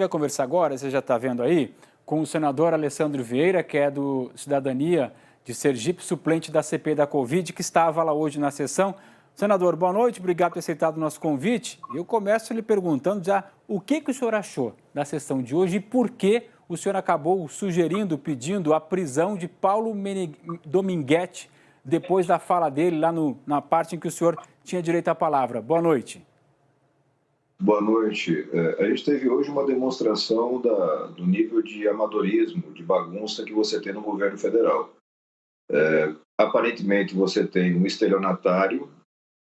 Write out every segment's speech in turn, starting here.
Vai conversar agora, você já está vendo aí, com o senador Alessandro Vieira, que é do Cidadania de Sergipe, suplente da CPI da Covid, que estava lá hoje na sessão. Senador, boa noite, obrigado por ter aceitado o nosso convite. Eu começo lhe perguntando já o que o senhor achou da sessão de hoje e por que o senhor acabou sugerindo, pedindo a prisão de Paulo Dominguete depois da fala dele lá na parte em que o senhor tinha direito à palavra. Boa noite. Boa noite. A gente teve hoje uma demonstração do nível de amadorismo, de bagunça que você tem no governo federal. Aparentemente, você tem um estelionatário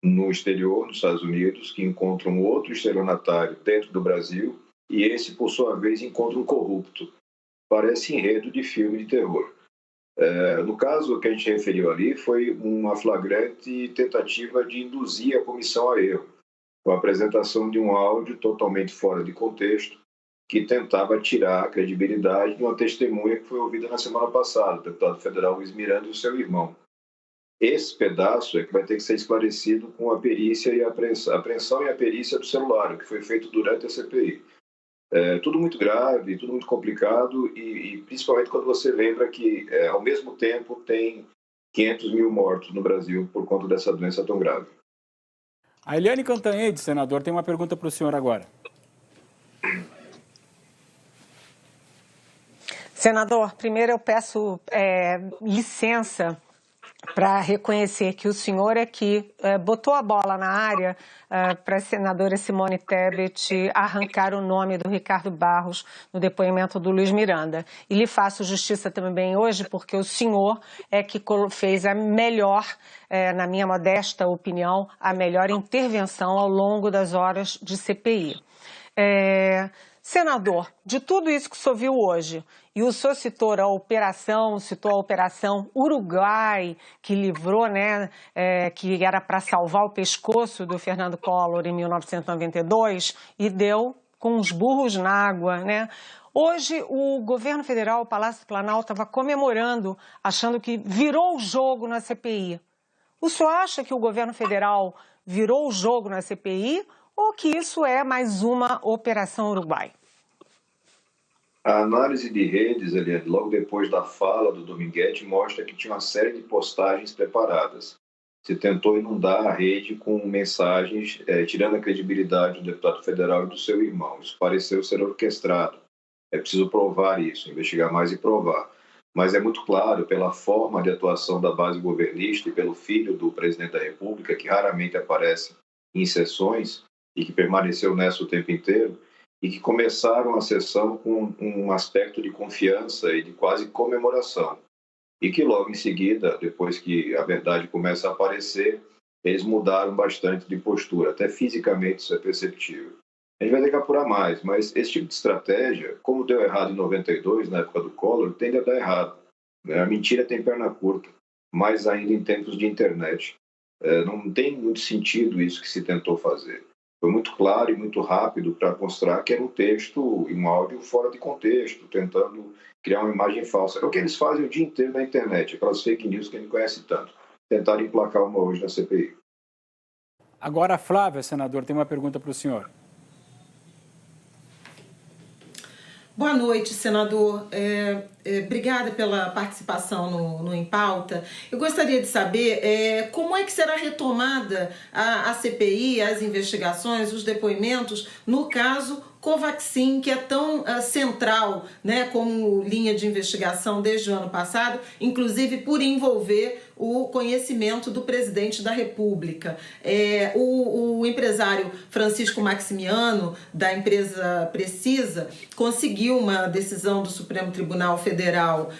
no exterior, nos Estados Unidos, que encontra um outro estelionatário dentro do Brasil e esse, por sua vez, encontra um corrupto. Parece enredo de filme de terror. No caso que a gente referiu ali, foi uma flagrante tentativa de induzir a comissão a erro, com a apresentação de um áudio totalmente fora de contexto, que tentava tirar a credibilidade de uma testemunha que foi ouvida na semana passada, o deputado federal Luiz Miranda e o seu irmão. Esse pedaço é que vai ter que ser esclarecido com a perícia e a apreensão e a perícia do celular, o que foi feito durante a CPI. Tudo muito grave, tudo muito complicado e principalmente quando você lembra que, ao mesmo tempo, tem 500 mil mortos no Brasil por conta dessa doença tão grave. A Eliane Cantanhede, senador, tem uma pergunta para o senhor agora. Senador, primeiro eu peço licença para reconhecer que o senhor é que botou a bola na área para a senadora Simone Tebet arrancar o nome do Ricardo Barros no depoimento do Luiz Miranda. E lhe faço justiça também hoje porque o senhor é que fez a melhor, na minha modesta opinião, a melhor intervenção ao longo das horas de CPI. Senador, de tudo isso que o senhor viu hoje, e o senhor citou a operação Uruguai, que livrou, que era para salvar o pescoço do Fernando Collor em 1992, e deu com os burros na água, né? Hoje, o governo federal, o Palácio do Planalto, estava comemorando, achando que virou o jogo na CPI. O senhor acha que o governo federal virou o jogo na CPI ou que isso é mais uma Operação Uruguai? A análise de redes, Eliane, logo depois da fala do Dominguete, mostra que tinha uma série de postagens preparadas. Se tentou inundar a rede com mensagens, tirando a credibilidade do deputado federal e do seu irmão. Isso pareceu ser orquestrado. É preciso provar isso, investigar mais e provar. Mas é muito claro, pela forma de atuação da base governista e pelo filho do presidente da República, que raramente aparece em sessões e que permaneceu nessa o tempo inteiro, e que começaram a sessão com um aspecto de confiança e de quase comemoração. E que logo em seguida, depois que a verdade começa a aparecer, eles mudaram bastante de postura, até fisicamente isso é perceptível. A gente vai ter que apurar mais, mas esse tipo de estratégia, como deu errado em 92, na época do Collor, tende a dar errado. A mentira tem perna curta, mais ainda em tempos de internet. Não tem muito sentido isso que se tentou fazer. Foi muito claro e muito rápido para mostrar que era um texto e um áudio fora de contexto, tentando criar uma imagem falsa. É o que eles fazem o dia inteiro na internet, aquelas fake news que a gente conhece tanto. Tentaram emplacar uma hoje na CPI. Agora, a Flávia, senador, tem uma pergunta para o senhor. Boa noite, senador. Obrigada pela participação no Em Pauta. Eu gostaria de saber como é que será retomada a CPI, as investigações, os depoimentos, no caso Covaxin, que é tão central, como linha de investigação desde o ano passado, inclusive por envolver o conhecimento do presidente da República. O empresário Francisco Maximiano, da empresa Precisa, conseguiu uma decisão do Supremo Tribunal Federal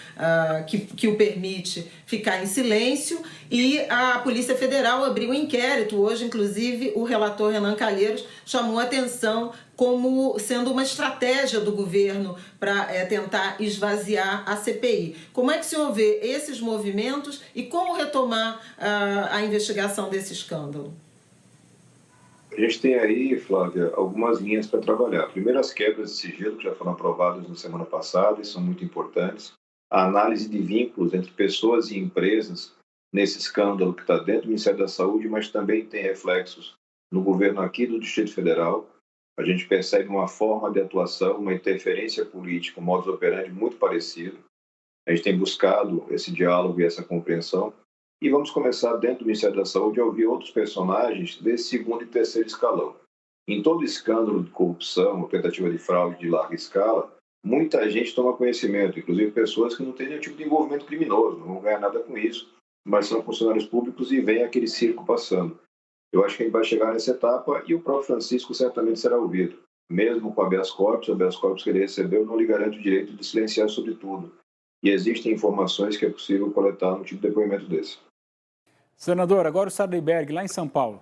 que o permite ficar em silêncio, e a Polícia Federal abriu um inquérito. Hoje, inclusive, o relator Renan Calheiros chamou a atenção como sendo uma estratégia do governo para tentar esvaziar a CPI. Como é que o senhor vê esses movimentos e como retomar a investigação desse escândalo? A gente tem aí, Flávia, algumas linhas para trabalhar. Primeiro, as quebras de sigilo, que já foram aprovadas na semana passada e são muito importantes. A análise de vínculos entre pessoas e empresas nesse escândalo que está dentro do Ministério da Saúde, mas também tem reflexos no governo aqui do Distrito Federal. A gente percebe uma forma de atuação, uma interferência política, um modus operandi muito parecido. A gente tem buscado esse diálogo e essa compreensão. E vamos começar, dentro do Ministério da Saúde, a ouvir outros personagens desse segundo e terceiro escalão. Em todo escândalo de corrupção, tentativa de fraude de larga escala, muita gente toma conhecimento, inclusive pessoas que não têm nenhum tipo de envolvimento criminoso, não vão ganhar nada com isso, mas são funcionários públicos e vem aquele circo passando. Eu acho que a gente vai chegar nessa etapa e o próprio Francisco certamente será ouvido. Mesmo com o habeas corpus que ele recebeu não lhe garante o direito de silenciar sobre tudo. E existem informações que é possível coletar num tipo de depoimento desse. Senador, agora o Sardenberg, lá em São Paulo.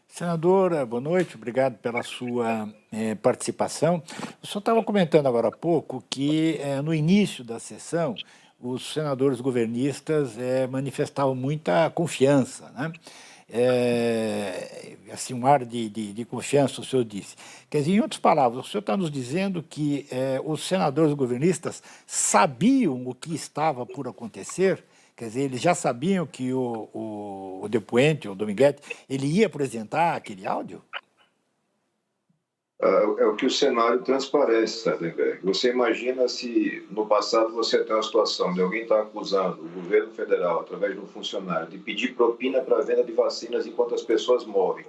Senadora, boa noite, obrigado pela sua participação. O senhor estava comentando agora há pouco que no início da sessão os senadores governistas manifestavam muita confiança, né? Assim, um ar de confiança, o senhor disse. Quer dizer, em outras palavras, o senhor está nos dizendo que os senadores governistas sabiam o que estava por acontecer. Quer dizer, eles já sabiam que o depoente, o Dominguete, ele ia apresentar aquele áudio? É o que o cenário transparece, Sardenberg. Você imagina se no passado você tem uma situação de alguém estar acusando o governo federal, através de um funcionário, de pedir propina para a venda de vacinas enquanto as pessoas morrem.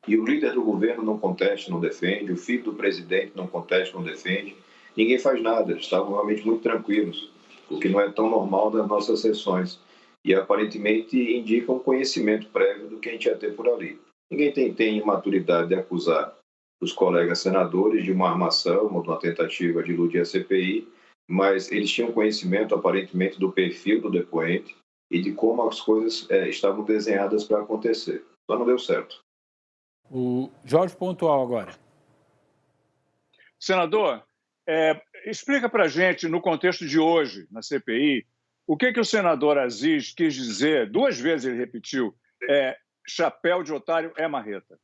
E o líder do governo não contesta, não defende, o filho do presidente não contesta, não defende. Ninguém faz nada, eles estavam realmente muito tranquilos, o que não é tão normal das nossas sessões. E aparentemente indica um conhecimento prévio do que a gente ia ter por ali. Ninguém tem maturidade de acusar os colegas senadores de uma armação ou de uma tentativa de iludir a CPI, mas eles tinham conhecimento, aparentemente, do perfil do depoente e de como as coisas estavam desenhadas para acontecer. Só não deu certo. O Jorge Pontual agora. Senador, explica para a gente, no contexto de hoje, na CPI, o que o senador Aziz quis dizer, 2 vezes ele repetiu, chapéu de otário é marreta.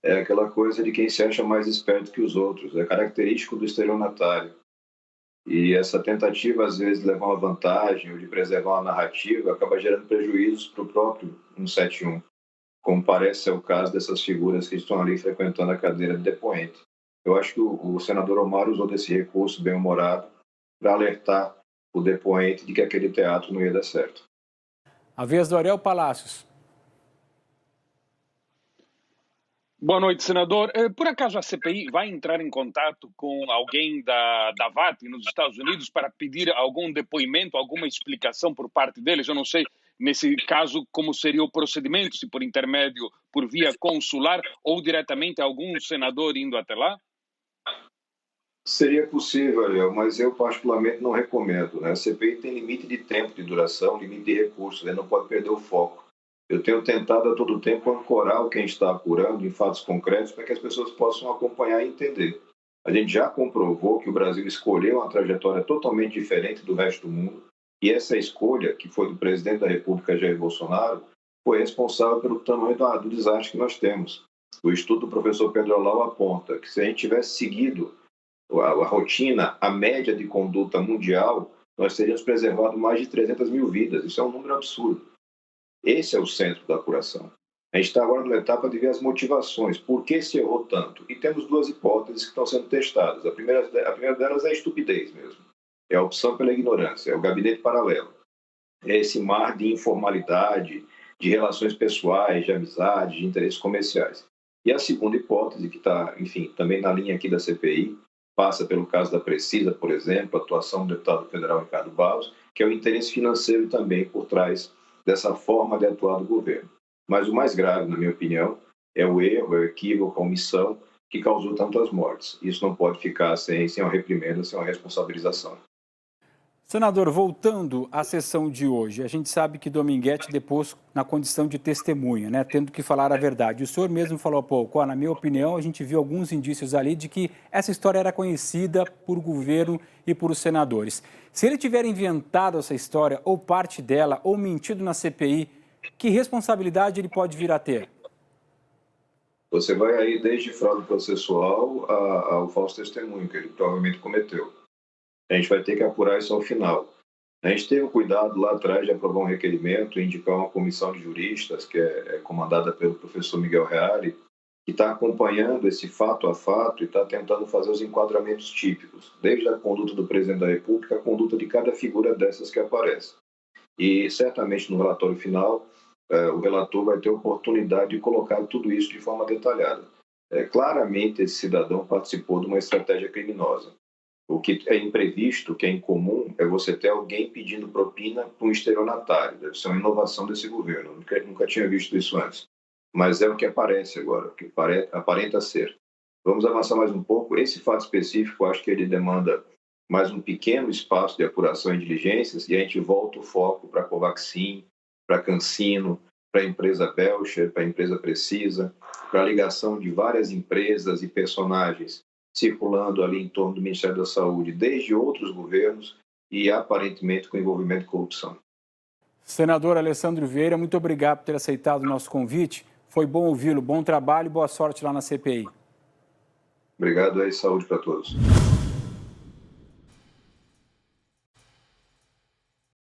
É aquela coisa de quem se acha mais esperto que os outros, é característico do estelionatário. E essa tentativa, às vezes, de levar uma vantagem ou de preservar uma narrativa acaba gerando prejuízos para o próprio 171, como parece ser o caso dessas figuras que estão ali frequentando a cadeira de depoente. Eu acho que o senador Omar usou desse recurso bem-humorado para alertar o depoente de que aquele teatro não ia dar certo. A vez do Ariel Palácios. Boa noite, senador. Por acaso a CPI vai entrar em contato com alguém da VAT nos Estados Unidos para pedir algum depoimento, alguma explicação por parte deles? Eu não sei, nesse caso, como seria o procedimento, se por intermédio, por via consular ou diretamente algum senador indo até lá? Seria possível, Ariel, mas eu particularmente não recomendo, né? A CPI tem limite de tempo de duração, limite de recursos, né? Não pode perder o foco. Eu tenho tentado a todo tempo ancorar o que a gente está apurando em fatos concretos para que as pessoas possam acompanhar e entender. A gente já comprovou que o Brasil escolheu uma trajetória totalmente diferente do resto do mundo e essa escolha, que foi do presidente da República, Jair Bolsonaro, foi responsável pelo tamanho do desastre que nós temos. O estudo do professor Pedro Alau aponta que se a gente tivesse seguido a rotina, a média de conduta mundial, nós teríamos preservado mais de 300 mil vidas. Isso é um número absurdo. Esse é o centro da apuração. A gente está agora numa etapa de ver as motivações. Por que se errou tanto? E temos 2 hipóteses que estão sendo testadas. A primeira delas é a estupidez mesmo. É a opção pela ignorância, é o gabinete paralelo. É esse mar de informalidade, de relações pessoais, de amizade, de interesses comerciais. E a segunda hipótese, que está, enfim, também na linha aqui da CPI, passa pelo caso da Precisa, por exemplo, a atuação do deputado federal Ricardo Barros, que é o interesse financeiro também por trás dessa forma de atuar do governo. Mas o mais grave, na minha opinião, é o erro, é o equívoco, a omissão que causou tantas mortes. Isso não pode ficar sem uma reprimenda, sem uma responsabilização. Senador, voltando à sessão de hoje, a gente sabe que Dominguete depôs na condição de testemunha, né, tendo que falar a verdade. O senhor mesmo falou há pouco, na minha opinião, a gente viu alguns indícios ali de que essa história era conhecida por governo e por os senadores. Se ele tiver inventado essa história, ou parte dela, ou mentido na CPI, que responsabilidade ele pode vir a ter? Você vai aí desde fraude processual ao falso testemunho, que ele provavelmente cometeu. A gente vai ter que apurar isso ao final. A gente teve o cuidado lá atrás de aprovar um requerimento e indicar uma comissão de juristas, que é comandada pelo professor Miguel Reale, que está acompanhando esse fato a fato e está tentando fazer os enquadramentos típicos, desde a conduta do presidente da República, a conduta de cada figura dessas que aparece. E certamente no relatório final, o relator vai ter oportunidade de colocar tudo isso de forma detalhada. Claramente esse cidadão participou de uma estratégia criminosa. O que é imprevisto, o que é incomum, é você ter alguém pedindo propina para um estelionatário. Deve ser uma inovação desse governo. Nunca tinha visto isso antes. Mas é o que aparece agora, o que aparenta ser. Vamos avançar mais um pouco. Esse fato específico, acho que ele demanda mais um pequeno espaço de apuração e diligências, e a gente volta o foco para a Covaxin, para a Cancino, para a empresa Belcher, para a empresa Precisa, para a ligação de várias empresas e personagens circulando ali em torno do Ministério da Saúde, desde outros governos e aparentemente com envolvimento de corrupção. Senador Alessandro Vieira, muito obrigado por ter aceitado o nosso convite. Foi bom ouvi-lo, bom trabalho e boa sorte lá na CPI. Obrigado e saúde para todos.